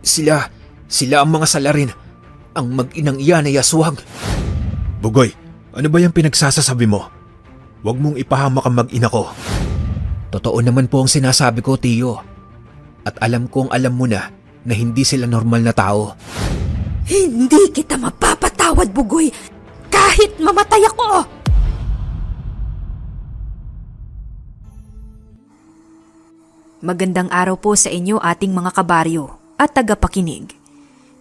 Sila ang mga salarin. Ang mag-inang iyan ay aswang. Bugoy, ano ba yung pinagsasasabi mo? Huwag mong ipahamak ang mag-ina ko. Totoo naman po ang sinasabi ko, Tiyo. At alam kong alam mo na hindi sila normal na tao. Hindi kita mapapatawad, Bugoy, kahit mamatay ako! Magandang araw po sa inyo ating mga kabaryo at tagapakinig.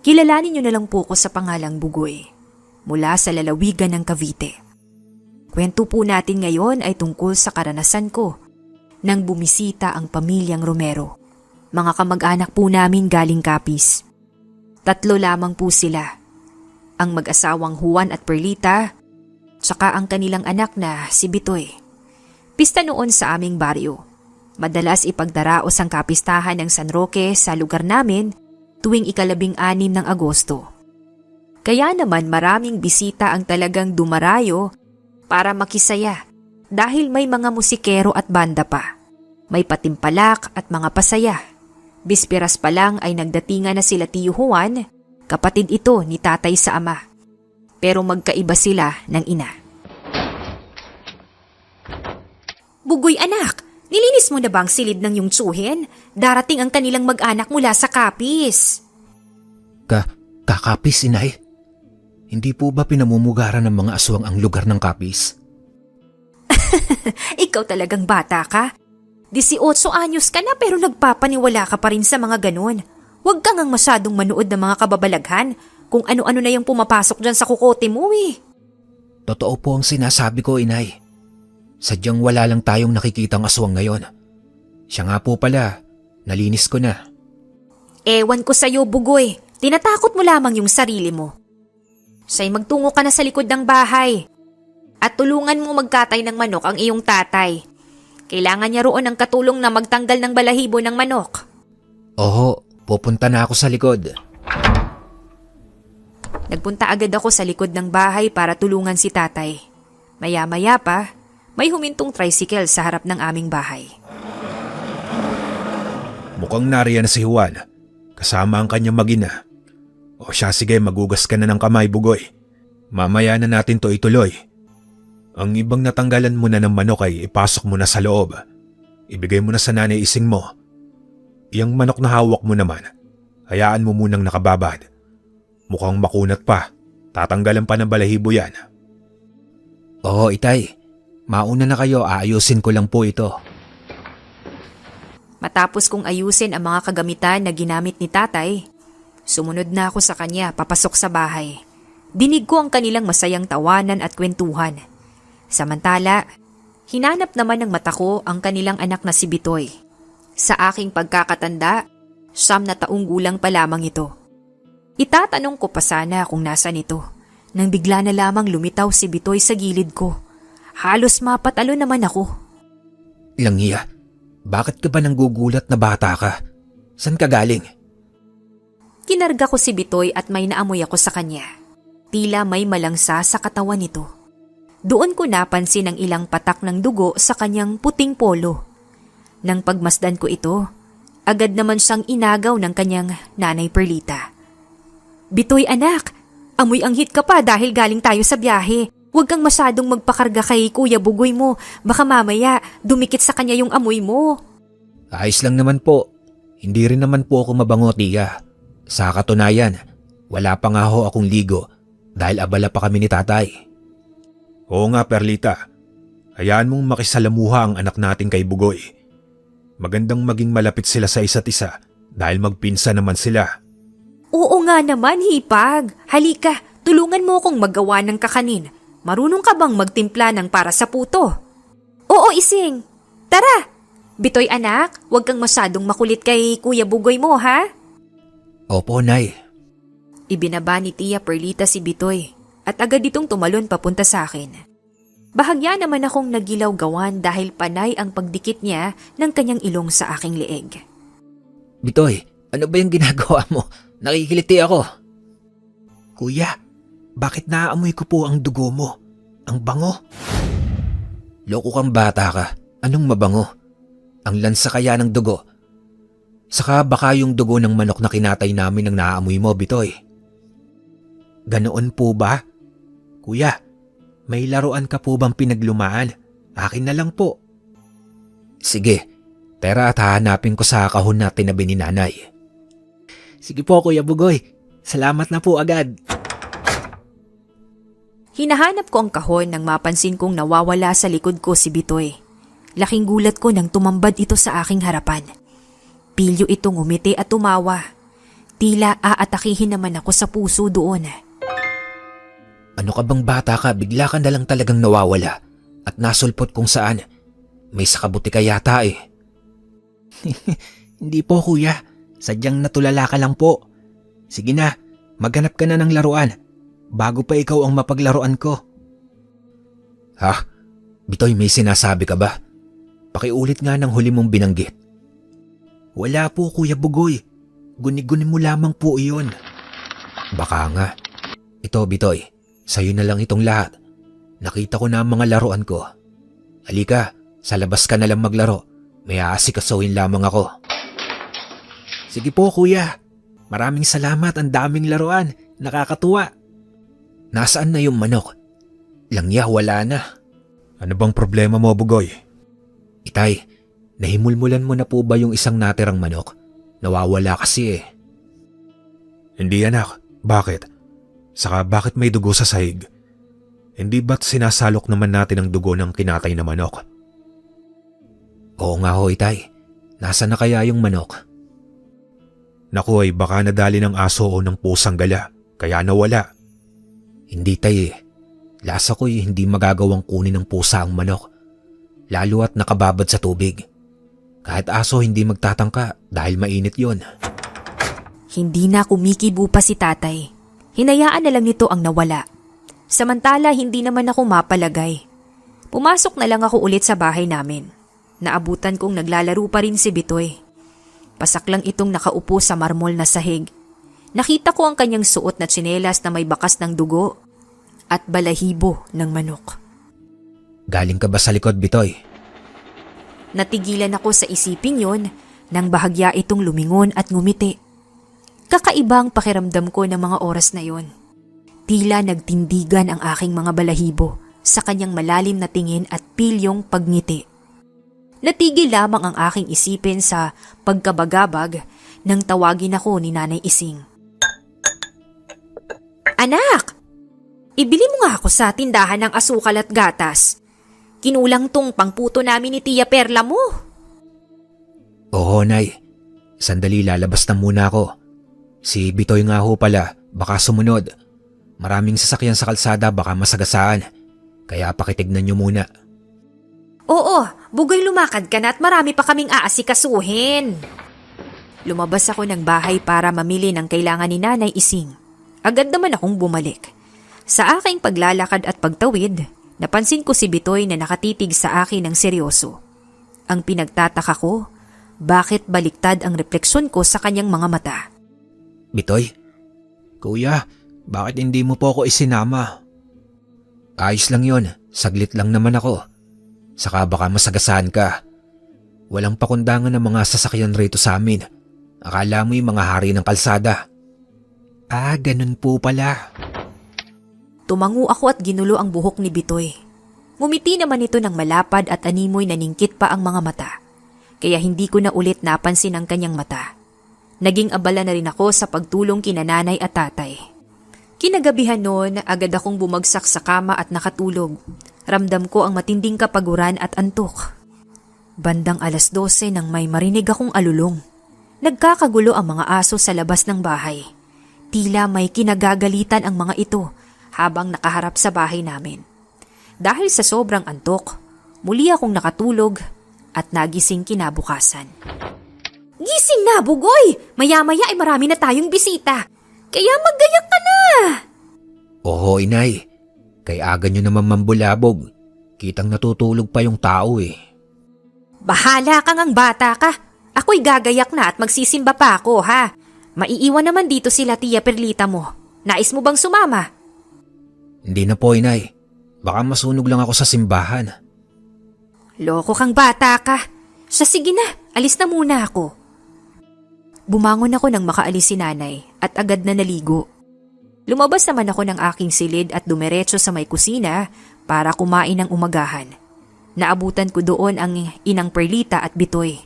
Kilalanin niyo na lang po ko sa pangalang Bugoy, mula sa lalawigan ng Cavite. Kwento po natin ngayon ay tungkol sa karanasan ko nang bumisita ang pamilyang Romero. Mga kamag-anak po namin galing Capiz. 3 lamang po sila. Ang mag-asawang Juan at Perlita, tsaka ang kanilang anak na si Bitoy. Pista noon sa aming baryo. Madalas ipagdaraos ang kapistahan ng San Roque sa lugar namin tuwing 16 ng Agosto. Kaya naman maraming bisita ang talagang dumarayo para makisaya dahil may mga musikero at banda pa. May patimpalak at mga pasaya. Bispiras pa lang ay nagdatingan na sila Tiyo Juan, kapatid ito ni tatay sa ama. Pero magkaiba sila ng ina. Bugoy anak, nilinis mo na ba ang silid ng iyong tsuhin? Darating ang kanilang mag-anak mula sa Capiz. Kakapis, inay? Hindi po ba pinamumugaran ng mga aswang ang lugar ng Capiz? Ikaw talagang bata ka. 18 anyos ka na pero nagpapaniwala ka pa rin sa mga ganun. Huwag kang ang masyadong manood ng mga kababalaghan kung ano-ano na yung pumapasok dyan sa kukote mo eh. Totoo po ang sinasabi ko, inay. Sadyang wala lang tayong nakikitang aswang ngayon. Siya nga po pala, nalinis ko na. Ewan ko sa'yo, Bugoy. Tinatakot mo lamang yung sarili mo. Siya'y magtungo ka na sa likod ng bahay. At tulungan mo magkatay ng manok ang iyong tatay. Kailangan niya roon ng katulong na magtanggal ng balahibo ng manok. Oo, pupunta na ako sa likod. Nagpunta agad ako sa likod ng bahay para tulungan si tatay. Maya-maya pa, may humintong tricycle sa harap ng aming bahay. Mukhang nariyan na si Juan. Kasama ang kanyang mag-ina. O siya, sige, magugas ka na ng kamay, Bugoy. Mamaya na natin to ituloy. Ang ibang natanggalan mo na ng manok ay ipasok mo na sa loob. Ibigay mo na sa nanay ising mo. Iyang manok na hawak mo naman, hayaan mo munang nakababad. Mukhang makunat pa. Tatanggalan pa ng balahibo yan. Oo, itay. Mauna na kayo, aayusin ko lang po ito. Matapos kong ayusin ang mga kagamitan na ginamit ni tatay, sumunod na ako sa kanya papasok sa bahay. Dinig ko ang kanilang masayang tawanan at kwentuhan. Samantala, hinanap naman ng mata ko ang kanilang anak na si Bitoy. Sa aking pagkakatanda, 9 na taong gulang pa lamang ito. Itatanong ko pa sana kung nasan ito, nang bigla na lamang lumitaw si Bitoy sa gilid ko. Halos mapatalo naman ako. Langhiya, bakit ka ba nanggugulat na bata ka? San ka galing? Kinarga ko si Bitoy at may naamoy ako sa kanya. Tila may malangsa sa katawan nito. Doon ko napansin ang ilang patak ng dugo sa kanyang puting polo. Nang pagmasdan ko ito, agad naman siyang inagaw ng kanyang nanay Perlita. Bitoy anak, amoy anghit ka pa dahil galing tayo sa biyahe. Huwag kang masyadong magpakarga kay Kuya Bugoy mo. Baka mamaya dumikit sa kanya yung amoy mo. Ayos lang naman po. Hindi rin naman po ako mabango, tiya. Sa katunayan, wala pa nga ho akong ligo dahil abala pa kami ni tatay. Oo nga, Perlita. Hayaan mong makisalamuha ang anak natin kay Bugoy. Magandang maging malapit sila sa isa't isa dahil magpinsan naman sila. Oo nga naman, Hipag. Halika, tulungan mo akong maggawa ng kakanin. Marunong ka bang magtimpla ng para sa puto? Oo, Ising. Tara! Bitoy anak, huwag kang masyadong makulit kay Kuya Bugoy mo, ha? Opo, Nay. Ibinaba ni Tia Perlita si Bitoy at agad itong tumalon papunta sa akin. Bahagya naman akong nagilaw-gawan dahil panay ang pagdikit niya ng kanyang ilong sa aking leeg. Bitoy, ano ba yung ginagawa mo? Nakikiliti ako. Kuya, bakit naaamoy ko po ang dugo mo? Ang bango. Loko kang bata ka. Anong mabango? Ang lansa kaya ng dugo. Saka baka yung dugo ng manok na kinatay namin ang naaamoy mo, Bitoy. Ganoon po ba? Kuya, may laruan ka po bang pinaglumaan? Akin na lang po. Sige, tara at hahanapin ko sa kahon na tinabi ni nanay. Sige po, Kuya Bugoy. Salamat na po agad. Hinahanap ko ang kahon nang mapansin kong nawawala sa likod ko si Bitoy. Laking gulat ko nang tumambad ito sa aking harapan. Pilyo itong umiti at tumawa. Tila aatakihin naman ako sa puso doon. Ano ka bang bata ka? Bigla ka na lang talagang nawawala at nasulpot kung saan. May sakabuti ka yata eh. Hindi po, kuya. Sadyang natulala ka lang po. Sige na, maghanap ka na ng laruan bago pa ikaw ang mapaglaruan ko. Ha? Bitoy, may sinasabi ka ba? Pakiulit nga ng huli mong binanggit. Wala po, Kuya Bugoy. Guni-guni mo lamang po iyon. Baka nga. Ito, Bitoy. Sa'yo na lang itong lahat. Nakita ko na ang mga laruan ko. Halika, sa labas ka na lang maglaro. May aasikasuhin lamang ako. Sige po, Kuya. Maraming salamat, ang daming laruan. Nakakatuwa. Nasaan na yung manok? Langya, wala na. Ano bang problema mo, Bugoy? Itay, nahimulmulan mo na po ba yung isang natirang manok? Nawawala kasi eh. Hindi, anak. Bakit? Saka bakit may dugo sa sahig? Hindi ba't sinasalok naman natin ang dugo ng kinatay na manok? Oo nga ho, Itay. Nasaan na kaya yung manok? Naku ay baka nadali ng aso o ng pusang gala, kaya nawala. Hindi, Tay eh. Lasa ko'y hindi magagawang kunin ng pusa ang manok. Lalo at nakababad sa tubig. Kahit aso hindi magtatangka dahil mainit yon. Hindi na kumikibo pa si tatay. Hinayaan na lang nito ang nawala. Samantala hindi naman ako mapalagay. Pumasok na lang ako ulit sa bahay namin. Naabutan kong naglalaro pa rin si Bitoy. Pasak lang itong nakaupo sa marmol na sahig. Nakita ko ang kanyang suot na tsinelas na may bakas ng dugo at balahibo ng manok. Galing ka ba sa likod, Bitoy? Natigilan ako sa isiping yon nang bahagya itong lumingon at ngumiti. Kakaibang pakiramdam ko ng mga oras na yon. Tila nagtindigan ang aking mga balahibo sa kanyang malalim na tingin at pilyong pagngiti. Natigil lamang ang aking isipin sa pagkabagabag nang tawagin ako ni Nanay Ising. Anak! Ibili mo nga ako sa tindahan ng asukal at gatas. Kinulang tong pangputo namin ni Tia Perla mo. Oo, Nay. Sandali, lalabas na muna ako. Si Bitoy nga ho pala, baka sumunod. Maraming sasakyan sa kalsada, baka masagasaan. Kaya pakitignan niyo muna. Oo, Bugoy, lumakad ka na at marami pa kaming aasikasuhin. Lumabas ako ng bahay para mamili ng kailangan ni Nanay Ising. Agad naman akong bumalik. Sa aking paglalakad at pagtawid, napansin ko si Bitoy na nakatitig sa akin ng seryoso. Ang pinagtataka ko, bakit baliktad ang refleksyon ko sa kanyang mga mata? Bitoy? Kuya, bakit hindi mo po ako isinama? Ayos lang yon, saglit lang naman ako. Saka baka masagasaan ka. Walang pakundangan ng mga sasakyan rito sa amin. Akala mo yung mga hari ng kalsada. Ah, ganun po pala. Tumango ako at ginulo ang buhok ni Bitoy. Ngumiti naman ito ng malapad at animoy na ningkit pa ang mga mata. Kaya hindi ko na ulit napansin ang kanyang mata. Naging abala na rin ako sa pagtulong kina nanay at tatay. Kinagabihan noon, agad akong bumagsak sa kama at nakatulog. Ramdam ko ang matinding kapaguran at antok. Bandang 12:00 nang may marinig akong alulong. Nagkakagulo ang mga aso sa labas ng bahay. Tila may kinagagalitan ang mga ito habang nakaharap sa bahay namin. Dahil sa sobrang antok, muli akong nakatulog at nagising kinabukasan. Gising na, Bugoy! Maya-maya ay marami na tayong bisita. Kaya maggayak ka na! Oo, inay. Kay aga nyo naman mambulabog. Kitang natutulog pa yung tao eh. Bahala kang ang bata ka. Ako'y gagayak na at magsisimba pa ako, ha? Maiiwan naman dito sila Tia Perlita mo. Nais mo bang sumama? Hindi na po, inay. Baka masunog lang ako sa simbahan. Loko kang bata ka. Siya, sige na, alis na muna ako. Bumangon ako nang makaalis si nanay at agad na naligo. Lumabas naman ako ng aking silid at dumiretso sa may kusina para kumain ng umagahan. Naabutan ko doon ang inang Perlita at Bitoy.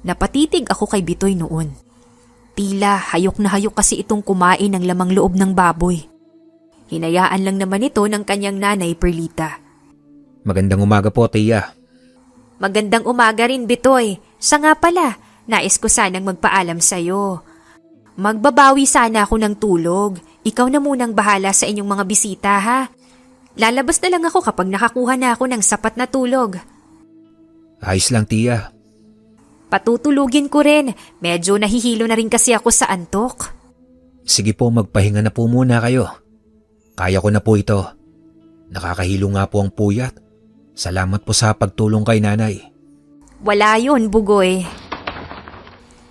Napatitig ako kay Bitoy noon. Tila hayok na hayok kasi itong kumain ng lamang loob ng baboy. Hinayaan lang naman ito ng kanyang nanay Perlita. Magandang umaga po, Tia. Magandang umaga rin, Bitoy. Sa nga pala, nais ko sanang magpaalam sa'yo. Magbabawi sana ako ng tulog. Ikaw na munang bahala sa inyong mga bisita, ha? Lalabas na lang ako kapag nakakuha na ako ng sapat na tulog. Ayos lang, Tia. Patutulugin ko rin. Medyo nahihilo na rin kasi ako sa antok. Sige po, magpahinga na po muna kayo. Kaya ko na po ito. Nakakahilo nga po ang puyat. Salamat po sa pagtulong kay nanay. Wala yun, Bugoy.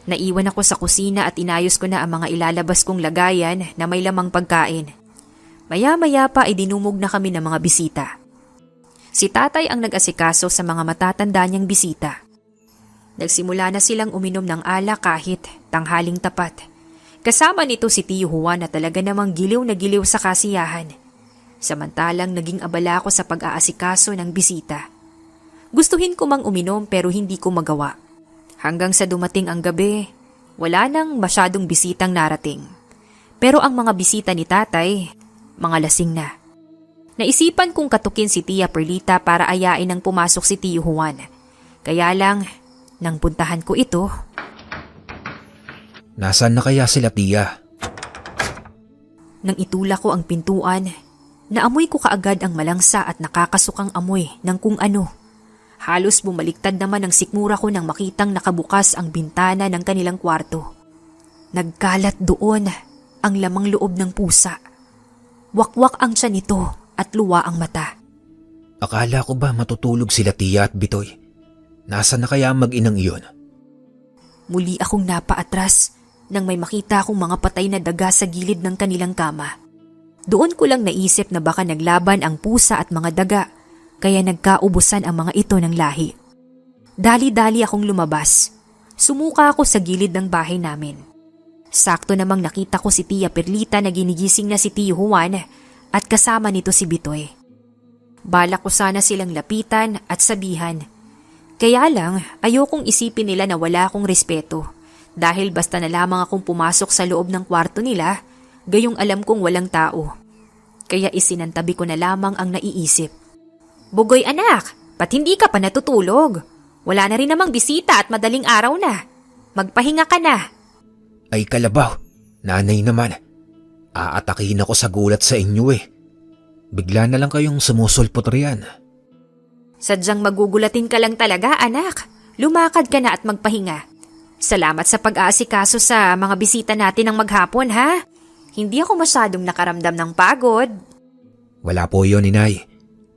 Naiwan ako sa kusina at inayos ko na ang mga ilalabas kong lagayan na may lamang pagkain. Maya-maya pa ay dinumog na kami ng mga bisita. Si tatay ang nag-asikaso sa mga matatanda niyang bisita. Nagsimula na silang uminom ng alak kahit tanghaling tapat. Kasama nito si Tio Juan na talaga namang giliw na giliw sa kasiyahan. Samantalang naging abala ako sa pag-aasikaso ng bisita. Gustuhin ko mang uminom pero hindi ko magawa. Hanggang sa dumating ang gabi, wala nang masyadong bisitang narating. Pero ang mga bisita ni tatay, mga lasing na. Naisipan kong katukin si Tia Perlita para ayain nang pumasok si Tio Juan. Kaya lang, nang puntahan ko ito... Nasaan na kaya sila, Tia? Nang itulak ko ang pintuan, naamoy ko kaagad ang malangsa at nakakasukang amoy ng kung ano. Halos bumaliktad naman ang sikmura ko nang makitang nakabukas ang bintana ng kanilang kwarto. Nagkalat doon ang lamang loob ng pusa. Wakwak ang tiyan nito at luwa ang mata. Akala ko ba matutulog sila, Tia at Bitoy? Nasaan na kaya ang mag-inang iyon? Muli akong napaatras nang may makita akong mga patay na daga sa gilid ng kanilang kama. Doon ko lang naisip na baka naglaban ang pusa at mga daga, kaya nagkaubusan ang mga ito ng lahi. Dali-dali akong lumabas. Sumuka ako sa gilid ng bahay namin. Sakto namang nakita ko si Tia Perlita na ginigising na si Tio Juan at kasama nito si Bitoy. Balak ko sana silang lapitan at sabihan. Kaya lang, ayokong isipin nila na wala akong respeto. Dahil basta na lamang akong pumasok sa loob ng kwarto nila, gayong alam kong walang tao. Kaya isinantabi ko na lamang ang naiisip. Bugoy anak, ba't hindi ka pa natutulog? Wala na rin namang bisita at madaling araw na. Magpahinga ka na. Ay kalabaw, nanay naman. Aatakihin ako sa gulat sa inyo eh. Bigla na lang kayong sumusulpot riyan. Sadyang magugulatin ka lang talaga anak. Lumakad ka na at magpahinga. Salamat sa pag-aasikaso sa mga bisita natin ng maghapon ha. Hindi ako masyadong nakaramdam ng pagod. Wala po yun, inay.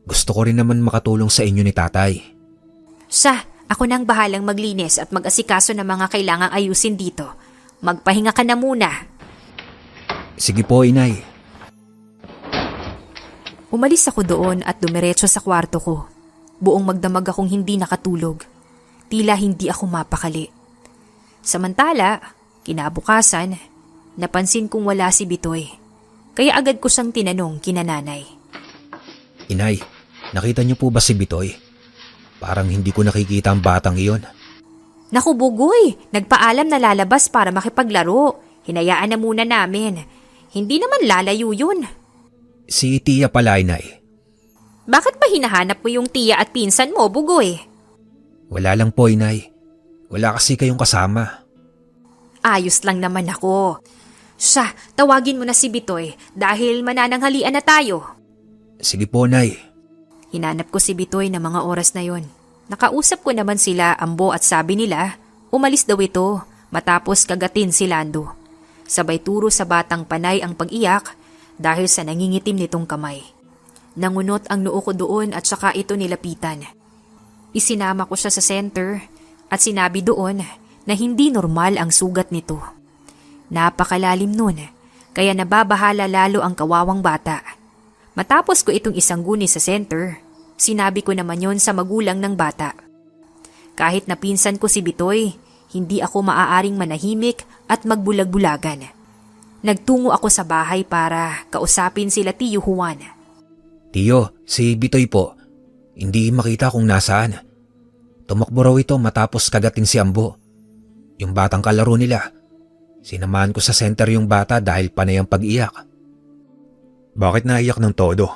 Gusto ko rin naman makatulong sa inyo ni tatay. Siya, ako nang bahalang maglinis at mag-asikaso ng mga kailangang ayusin dito. Magpahinga ka na muna. Sige po, inay. Umalis ako doon at dumiretso sa kwarto ko. Buong magdamag akong hindi nakatulog. Tila hindi ako mapakali. Samantala, kinabukasan, napansin kong wala si Bitoy. Kaya agad ko siyang tinanong kina nanay. Inay, nakita niyo po ba si Bitoy? Parang hindi ko nakikita ang batang iyon. Naku Bugoy, nagpaalam na lalabas para makipaglaro. Hinayaan na muna namin. Hindi naman lalayo yun. Si Tia pala, inay. Bakit ba hinahanap mo yung tiya at pinsan mo, Bugoy? Wala lang po, inay. Wala kasi kayong kasama. Ayos lang naman ako. Siya, tawagin mo na si Bitoy dahil manananghalian na tayo. Sige po, nay. Hinanap ko si Bitoy na mga oras na yon. Nakausap ko naman sila Ambo at sabi nila, umalis daw ito matapos kagatin si Lando. Sabay turo sa batang panay ang pag-iyak dahil sa nangingitim nitong kamay. Nangunot ang noo ko doon at saka ito nilapitan. Isinama ko siya sa center at sinabi doon na hindi normal ang sugat nito. Napakalalim nun, kaya nababahala lalo ang kawawang bata. Matapos ko itong isangguni sa center, sinabi ko naman yon sa magulang ng bata. Kahit napinsan ko si Bitoy, Hindi ako maaaring manahimik at magbulag-bulagan. Nagtungo ako sa bahay para kausapin sila Tiyo Juan. Tiyo, si Bitoy po. Hindi makita kung nasaan. Tumakbo raw ito matapos kagatin si Ambo. Yung batang kalaro nila. Sinamahan ko sa center yung bata dahil panay ang pag-iyak. Bakit naiyak ng todo?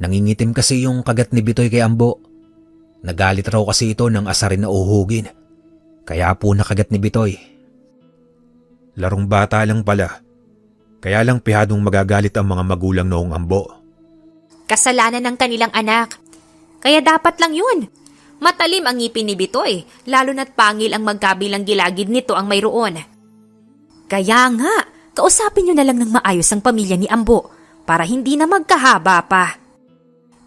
Nangingitim kasi yung kagat ni Bitoy kay Ambo. Nagalit raw kasi ito ng asarin na uhugin. Kaya po nakagat ni Bitoy. Larong bata lang pala. Kaya lang pihadong magagalit ang mga magulang noong Ambo. Kasalanan ng kanilang anak. Kaya dapat lang yun. Matalim ang ngipin ni Bitoy, lalo na't pangil ang magkabilang gilagid nito ang mayroon. Kaya nga, kausapin nyo na lang ng maayos ang pamilya ni Ambo para hindi na magkahaba pa.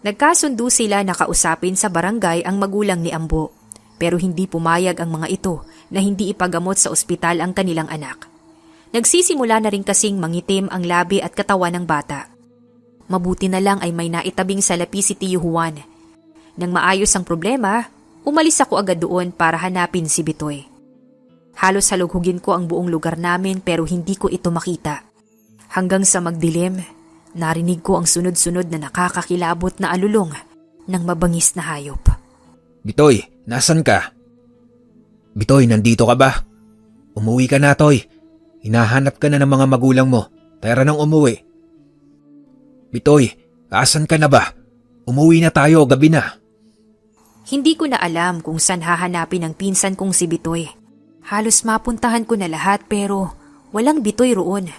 Nagkasundo sila na kausapin sa barangay ang magulang ni Ambo, pero hindi pumayag ang mga ito na hindi ipagamot sa ospital ang kanilang anak. Nagsisimula na rin kasing mangitim ang labi at katawan ng bata. Mabuti na lang ay may naitabing salapi si Tiyo Juan. Nang maayos ang problema, umalis ako agad doon para hanapin si Bitoy. Halos halughugin ko ang buong lugar namin pero hindi ko ito makita. Hanggang sa magdilim, narinig ko ang sunod-sunod na nakakakilabot na alulong ng mabangis na hayop. Bitoy, nasan ka? Bitoy, nandito ka ba? Umuwi ka na, Toy. Hinahanap ka na ng mga magulang mo. Tara nang umuwi. Bitoy, asan ka na ba? Umuwi na tayo, gabi na. Hindi ko na alam kung saan hahanapin ang pinsan kong si Bitoy. Halos mapuntahan ko na lahat pero walang Bitoy roon.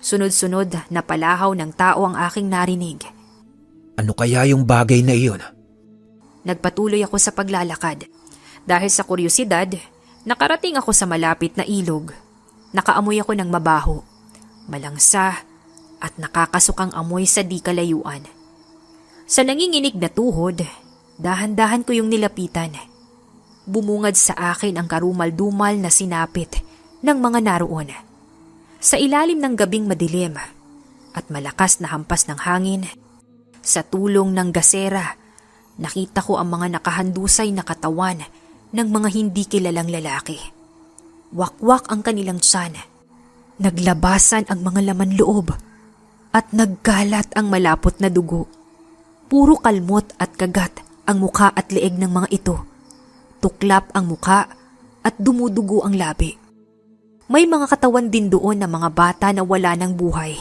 Sunod-sunod na palahaw ng tao ang aking narinig. Ano kaya yung bagay na iyon? Nagpatuloy ako sa paglalakad. Dahil sa kuryosidad, nakarating ako sa malapit na ilog. Nakaamoy ako ng mabaho, malangsa at nakakasukang amoy sa di kalayuan. Sa nanginginig na tuhod, dahan-dahan ko yung nilapitan. Bumungad sa akin ang karumal-dumal na sinapit ng mga naroon. Sa ilalim ng gabing madilim at malakas na hampas ng hangin, sa tulong ng gasera, nakita ko ang mga nakahandusay na katawan ng mga hindi kilalang lalaki. Wakwak ang kanilang tiyan. Naglabasan ang mga laman loob at naggalat ang malapot na dugo. Puro kalmot at kagat ang mukha at leeg ng mga ito. Tuklap ang mukha at dumudugo ang labi. May mga katawan din doon ng mga bata na wala ng buhay.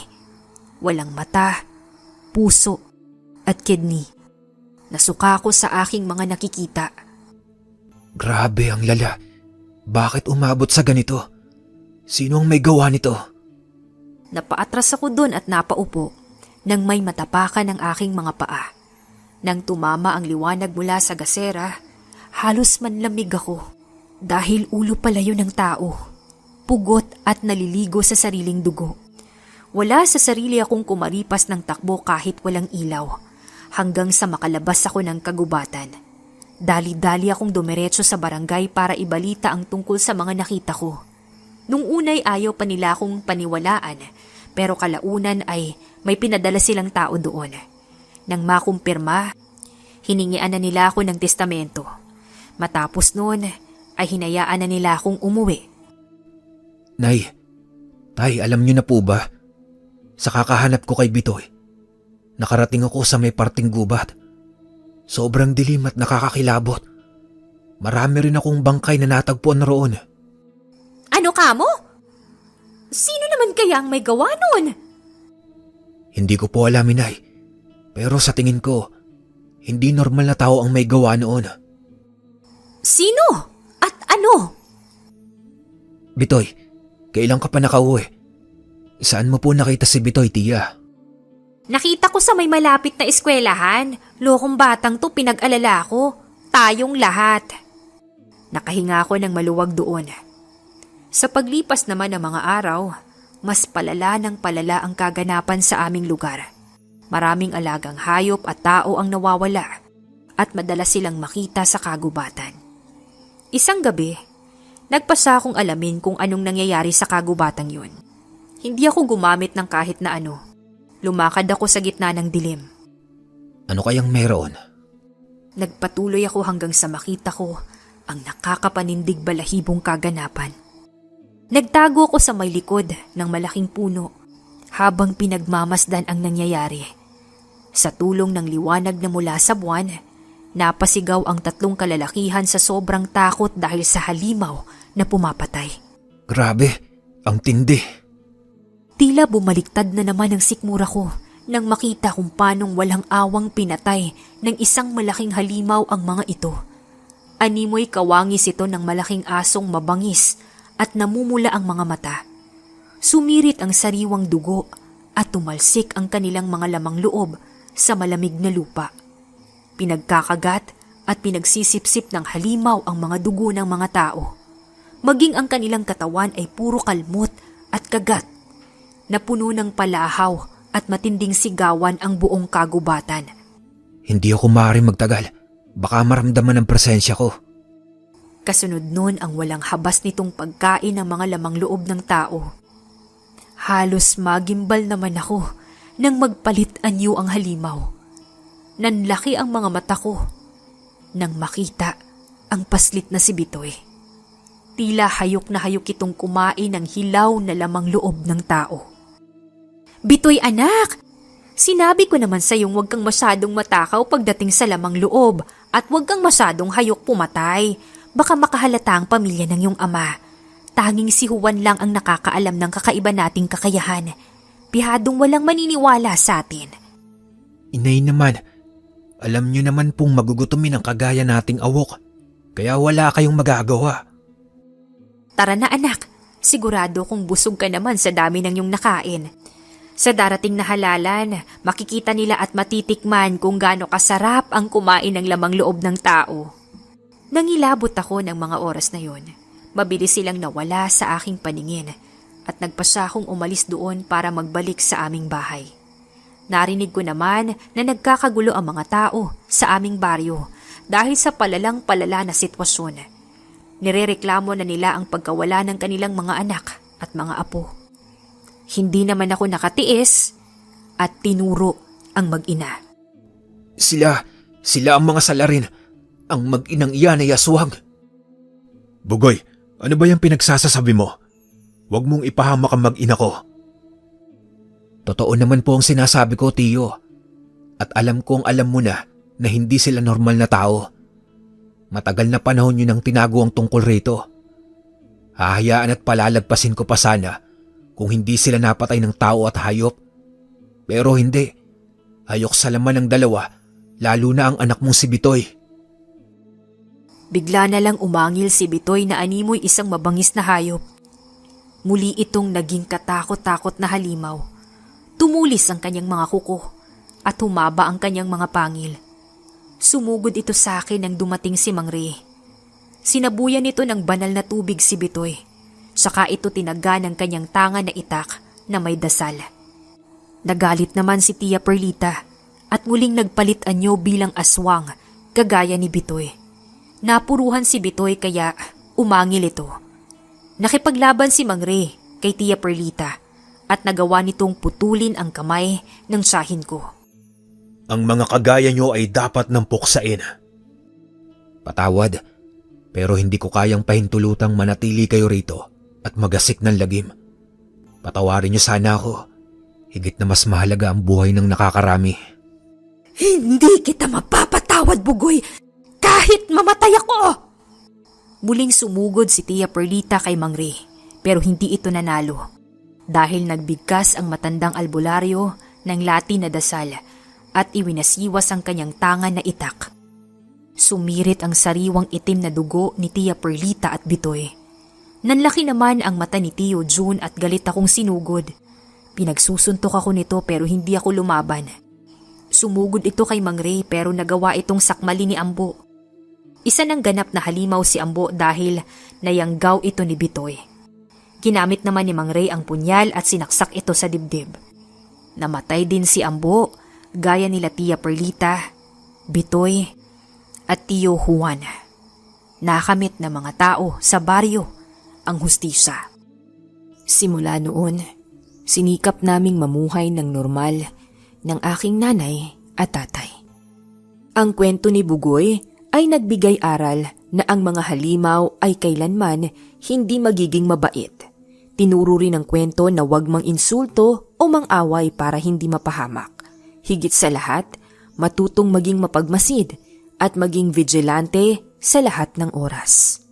Walang mata, puso at kidney. Nasuka ko sa aking mga nakikita. Grabe ang lala. Bakit umabot sa ganito? Sino ang may gawa nito? Napaatras ako doon at napaupo nang may matapakan ng aking mga paa. Nang tumama ang liwanag mula sa gasera, halos manlamig ako dahil ulo pala yun ng tao. Pugot at naliligo sa sariling dugo. Wala sa sarili akong kumaripas ng takbo kahit walang ilaw hanggang sa makalabas ako ng kagubatan. Dali-dali akong dumiretso sa barangay para ibalita ang tungkol sa mga nakita ko. Nung unay ayaw pa nila akong paniwalaan pero kalaunan ay may pinadala silang tao doon. Nang makumpirma, hiningian na nila ako ng testamento. Matapos noon ay hinayaan na nila akong umuwi. Nay, Tay, alam niyo na po ba? Sa kakahanap ko kay Bitoy, nakarating ako sa may parting gubat. Sobrang dilim at nakakakilabot. Marami rin akong bangkay na natagpuan roon. Ano ka mo? Sino naman kaya ang may gawa noon? Hindi ko po alam, Inay. Pero sa tingin ko, hindi normal na tao ang may gawa noon. Sino? At ano? Bitoy, kailan ka pa nakauwi? Saan mo po nakita si Bitoy, tiya? Nakita ko sa may malapit na eskwelahan. Lokong batang to, pinag-alala ko. Tayong lahat. Nakahinga ako ng maluwag doon. Sa paglipas naman ng mga araw, mas palala ng palala ang kaganapan sa aming lugar. Maraming alagang hayop at tao ang nawawala at madalas silang makita sa kagubatan. Isang gabi, nagpasa akong alamin kung anong nangyayari sa kagubatang yun. Hindi ako gumamit ng kahit na ano. Lumakad ako sa gitna ng dilim. Ano kayang meron? Nagpatuloy ako hanggang sa makita ko ang nakakapanindig balahibong kaganapan. Nagtago ako sa may likod ng malaking puno habang pinagmamasdan ang nangyayari. Sa tulong ng liwanag na mula sa buwan, napasigaw ang 3 kalalakihan sa sobrang takot dahil sa halimaw na pumapatay. Grabe, ang tindi. Tila bumaliktad na naman ang sikmura ko nang makita kung paanong walang awang pinatay ng isang malaking halimaw ang mga ito. Animoy kawangis ito ng malaking asong mabangis at namumula ang mga mata. Sumirit ang sariwang dugo at tumalsik ang kanilang mga lamang loob sa malamig na lupa. Pinagkakagat at pinagsisipsip ng halimaw ang mga dugo ng mga tao. Maging ang kanilang katawan ay puro kalmot at kagat. Napuno ng palahaw at matinding sigawan ang buong kagubatan. Hindi ako maaaring magtagal. Baka maramdaman ang presensya ko. Kasunod nun ang walang habas nitong pagkain ng mga lamang loob ng tao. Halos magimbal naman ako nang magpalit anyo ang halimaw. Nanlaki ang mga mata ko nang makita ang paslit na si Bitoy. Tila hayok na hayok itong kumain ng hilaw na lamang loob ng tao. Bitoy anak! Sinabi ko naman sa iyong huwag kang masyadong matakaw pagdating sa lamang loob at huwag kang masyadong hayok pumatay. Baka makahalata ang pamilya ng iyong ama. Tanging si Juan lang ang nakakaalam ng kakaiba nating kakayahan. Pihadong walang maniniwala sa atin. Inay naman, alam niyo naman pong magugutumin ang kagaya nating awok. Kaya wala kayong magagawa. Tara na anak, sigurado kung busog ka naman sa dami ng iyong nakain. Sa darating na halalan, makikita nila at matitikman kung gaano kasarap ang kumain ng lamang loob ng tao. Nangilabot ako ng mga oras na yon. Mabilis silang nawala sa aking paningin at nagpasya akong umalis doon para magbalik sa aming bahay. Narinig ko naman na nagkakagulo ang mga tao sa aming baryo dahil sa palalang-palala na sitwasyon. Nirereklamo na nila ang pagkawala ng kanilang mga anak at mga apo. Hindi naman ako nakatiis at tinuro ang mag-ina. Sila ang mga salarin. Ang mag-inang iyan ay aswang. Bugoy, ano ba yung pinagsasasabi mo? Huwag mong ipahamak ang mag-ina ko. Totoo naman po ang sinasabi ko, Tiyo. At alam kong alam mo na hindi sila normal na tao. Matagal na panahon yun ang tinago ang tungkol rito. Hahayaan at palalagpasin ko pa sana kung hindi sila napatay ng tao at hayop. Pero hindi. Hayok sa laman ng dalawa, lalo na ang anak mong si Bitoy. Bigla na lang umangil si Bitoy na animoy isang mabangis na hayop. Muli itong naging katakot-takot na halimaw. Tumulis ang kanyang mga kuko at humaba ang kanyang mga pangil. Sumugod ito sa akin nang dumating si Mang Ray. Sinabuyan nito ng banal na tubig si Bitoy. Saka ito tinaga ng kanyang tanga na itak na may dasal. Nagalit naman si Tia Perlita at muling nagpalit anyo bilang aswang kagaya ni Bitoy. Napuruhan si Bitoy kaya umangil ito. Nakipaglaban si Mang Ray kay Tia Perlita at nagawa nitong putulin ang kamay ng sahin ko. Ang mga kagaya nyo ay dapat nang puksain. Patawad, pero hindi ko kayang pahintulutang manatili kayo rito at magasik ng lagim. Patawarin niyo sana ako. Higit na mas mahalaga ang buhay ng nakakarami. Hindi kita mapapatawad, Bugoy! Kahit mamatay ako! Muling sumugod si Tia Perlita kay Mang Ray, pero hindi ito nanalo. Dahil nagbigkas ang matandang albularyo ng Latin na dasal at iwinasiwas ang kanyang tanga na itak. Sumirit ang sariwang itim na dugo ni Tia Perlita at Bitoy. Nanlaki naman ang mata ni Tio June at galit akong sinugod. Pinagsusuntok ako nito pero hindi ako lumaban. Sumugod ito kay Mang Ray pero nagawa itong sakmali ni Ambo. Isa ng ganap na halimaw si Ambo dahil nayanggaw ito ni Bitoy. Ginamit naman ni Mang Ray ang punyal at sinaksak ito sa dibdib. Namatay din si Ambo gaya nila Tia Perlita, Bitoy at Tio Juan. Nakamit ng mga tao sa baryo ang hustisya. Simula noon, sinikap naming mamuhay ng normal ng aking nanay at tatay. Ang kwento ni Bugoy ay nagbigay aral na ang mga halimaw ay kailanman hindi magiging mabait. Tinuro rin ang kwento na huwag mang insulto o mang-away para hindi mapahamak. Higit sa lahat, matutong maging mapagmasid at maging vigilante sa lahat ng oras.